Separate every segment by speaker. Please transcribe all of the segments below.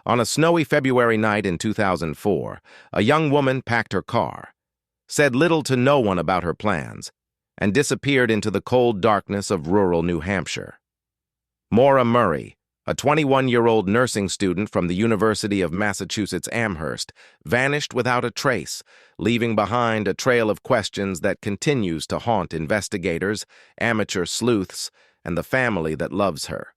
Speaker 1: On a snowy February night in 2004, a young woman packed her car, said little to no one about her plans, and disappeared into the cold darkness of rural New Hampshire. Maura Murray, a 21-year-old nursing student from the University of Massachusetts Amherst, vanished without a trace, leaving behind a trail of questions that continues to haunt investigators, amateur sleuths, and the family that loves her.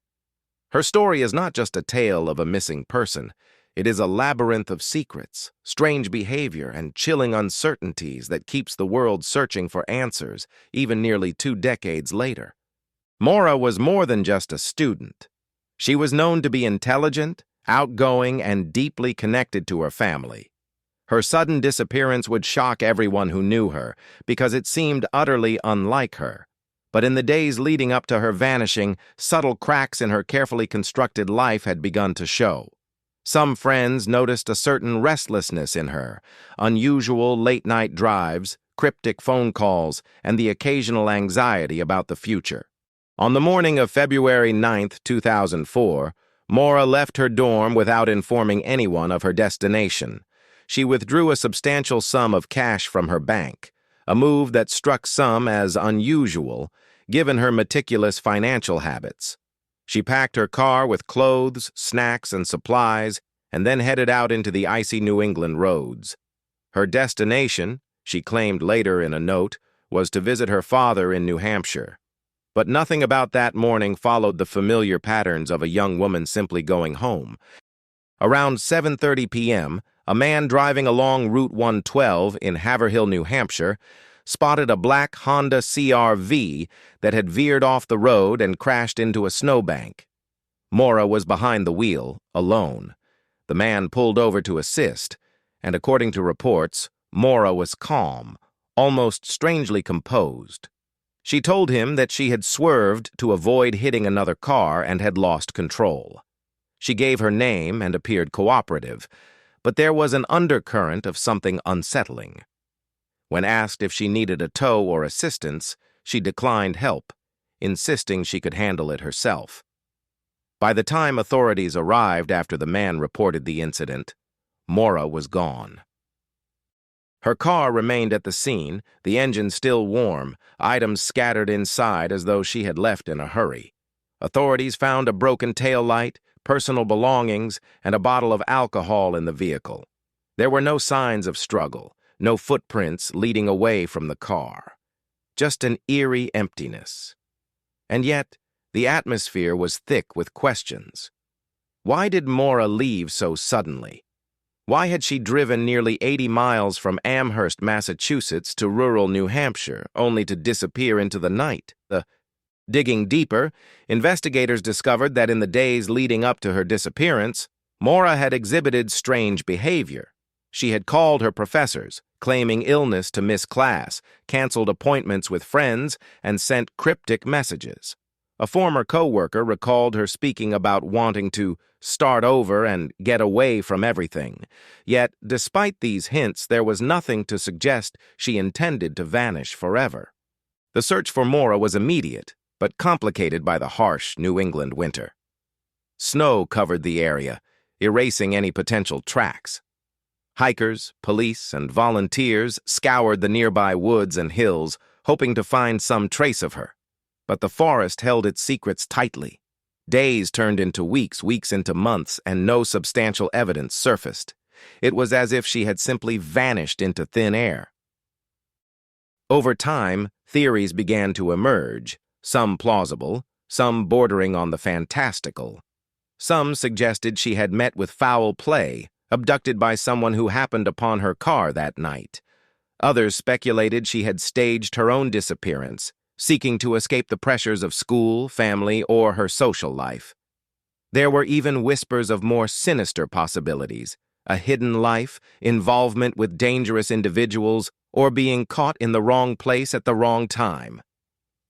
Speaker 1: Her story is not just a tale of a missing person. It is a labyrinth of secrets, strange behavior, and chilling uncertainties that keeps the world searching for answers, even nearly 2 decades later. Maura was more than just a student. She was known to be intelligent, outgoing, and deeply connected to her family. Her sudden disappearance would shock everyone who knew her because it seemed utterly unlike her. But in the days leading up to her vanishing, subtle cracks in her carefully constructed life had begun to show. Some friends noticed a certain restlessness in her, unusual late-night drives, cryptic phone calls, and the occasional anxiety about the future. On the morning of February 9, 2004, Maura left her dorm without informing anyone of her destination. She withdrew a substantial sum of cash from her bank, a move that struck some as unusual, given her meticulous financial habits. She packed her car with clothes, snacks, and supplies, and then headed out into the icy New England roads. Her destination, she claimed later in a note, was to visit her father in New Hampshire. But nothing about that morning followed the familiar patterns of a young woman simply going home. Around 7:30 p.m., a man driving along Route 112 in Haverhill, New Hampshire, spotted a black Honda CR-V that had veered off the road and crashed into a snowbank. Maura was behind the wheel, alone. The man pulled over to assist, and according to reports, Maura was calm, almost strangely composed. She told him that she had swerved to avoid hitting another car and had lost control. She gave her name and appeared cooperative, but there was an undercurrent of something unsettling. When asked if she needed a tow or assistance, she declined help, insisting she could handle it herself. By the time authorities arrived after the man reported the incident, Maura was gone. Her car remained at the scene, the engine still warm, items scattered inside as though she had left in a hurry. Authorities found a broken taillight, personal belongings, and a bottle of alcohol in the vehicle. There were no signs of struggle, no footprints leading away from the car. Just an eerie emptiness. And yet, the atmosphere was thick with questions. Why did Maura leave so suddenly? Why had she driven nearly 80 miles from Amherst, Massachusetts to rural New Hampshire, only to disappear into the night? Digging deeper, investigators discovered that in the days leading up to her disappearance, Maura had exhibited strange behavior. She had called her professors, claiming illness to miss class, canceled appointments with friends, and sent cryptic messages. A former co-worker recalled her speaking about wanting to start over and get away from everything. Yet, despite these hints, there was nothing to suggest she intended to vanish forever. The search for Maura was immediate, but complicated by the harsh New England winter. Snow covered the area, erasing any potential tracks. Hikers, police, and volunteers scoured the nearby woods and hills, hoping to find some trace of her. But the forest held its secrets tightly. Days turned into weeks, weeks into months, and no substantial evidence surfaced. It was as if she had simply vanished into thin air. Over time, theories began to emerge, some plausible, some bordering on the fantastical. Some suggested she had met with foul play, abducted by someone who happened upon her car that night. Others speculated she had staged her own disappearance, seeking to escape the pressures of school, family, or her social life. There were even whispers of more sinister possibilities, a hidden life, involvement with dangerous individuals, or being caught in the wrong place at the wrong time.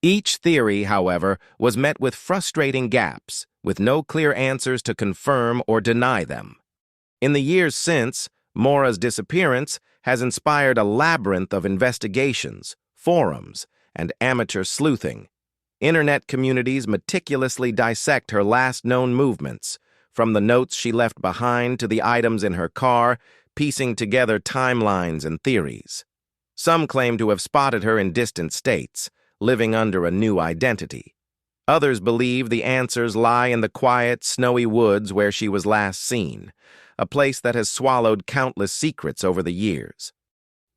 Speaker 1: Each theory, however, was met with frustrating gaps, with no clear answers to confirm or deny them. In the years since, Maura's disappearance has inspired a labyrinth of investigations, forums, and amateur sleuthing. Internet communities meticulously dissect her last known movements, from the notes she left behind to the items in her car, piecing together timelines and theories. Some claim to have spotted her in distant states, living under a new identity. Others believe the answers lie in the quiet, snowy woods where she was last seen, a place that has swallowed countless secrets over the years.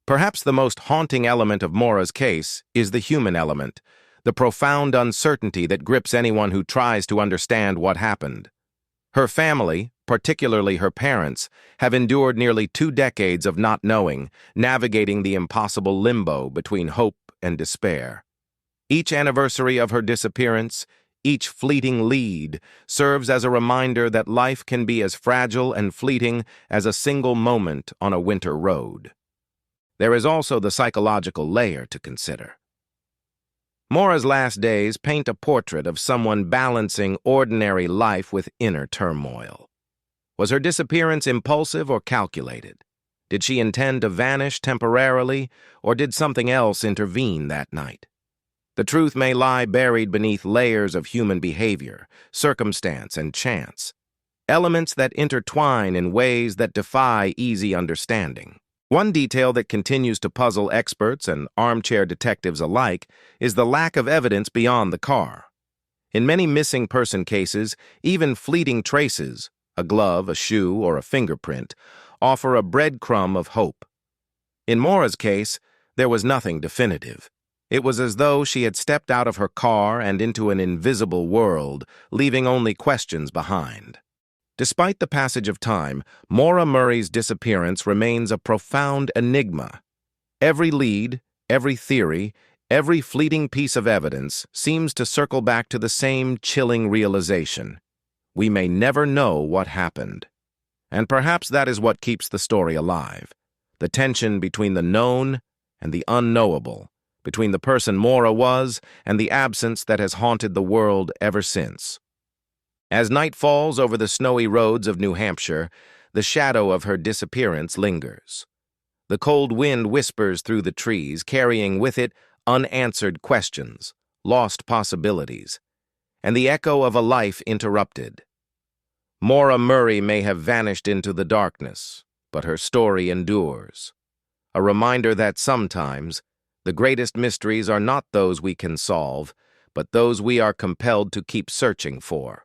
Speaker 1: Perhaps the most haunting element of Maura's case is the human element, the profound uncertainty that grips anyone who tries to understand what happened. Her family, particularly her parents, have endured nearly 2 decades of not knowing, navigating the impossible limbo between hope and despair. Each anniversary of her disappearance, each fleeting lead, serves as a reminder that life can be as fragile and fleeting as a single moment on a winter road. There is also the psychological layer to consider. Maura's last days paint a portrait of someone balancing ordinary life with inner turmoil. Was her disappearance impulsive or calculated? Did she intend to vanish temporarily, or did something else intervene that night? The truth may lie buried beneath layers of human behavior, circumstance, and chance, elements that intertwine in ways that defy easy understanding. One detail that continues to puzzle experts and armchair detectives alike is the lack of evidence beyond the car. In many missing person cases, even fleeting traces, a glove, a shoe, or a fingerprint, offer a breadcrumb of hope. In Maura's case, there was nothing definitive. It was as though she had stepped out of her car and into an invisible world, leaving only questions behind. Despite the passage of time, Maura Murray's disappearance remains a profound enigma. Every lead, every theory, every fleeting piece of evidence seems to circle back to the same chilling realization. We may never know what happened. And perhaps that is what keeps the story alive. The tension between the known and the unknowable, between the person Maura was and the absence that has haunted the world ever since. As night falls over the snowy roads of New Hampshire, the shadow of her disappearance lingers. The cold wind whispers through the trees, carrying with it unanswered questions, lost possibilities, and the echo of a life interrupted. Maura Murray may have vanished into the darkness, but her story endures. A reminder that sometimes the greatest mysteries are not those we can solve, but those we are compelled to keep searching for.